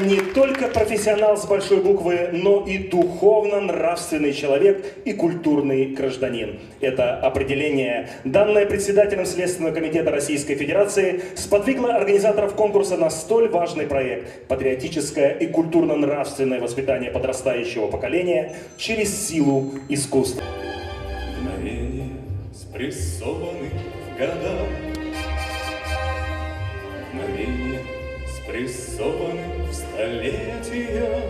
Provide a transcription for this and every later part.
не только профессионал с большой буквы, но и духовно-нравственный человек и культурный гражданин. Это определение, данное председателем Следственного комитета Российской Федерации, сподвигло организаторов конкурса на столь важный проект – патриотическое и культурно-нравственное воспитание подрастающего поколения через силу искусства. Мгновения спрессованы в года, мгновения спрессованы в столетия,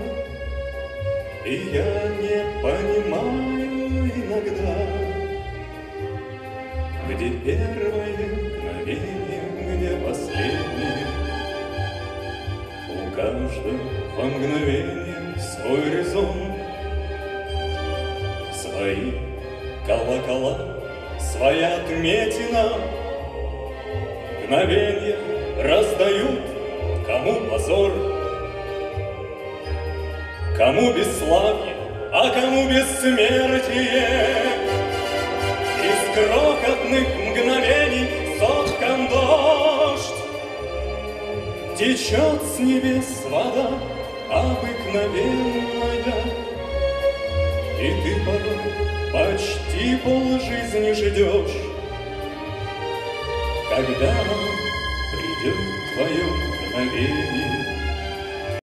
и я не понимаю иногда, где первое мгновение, где последнее. У каждого мгновения свой резон, свои колокола, своя отметина. Мгновенья раздают, кому позор, кому бесславие, а кому бессмертие. Из крохотных мгновений соткан дождь, течет с небес вода обыкновенная, и ты порой почти полжизни ждешь, когда придет твое мгновение.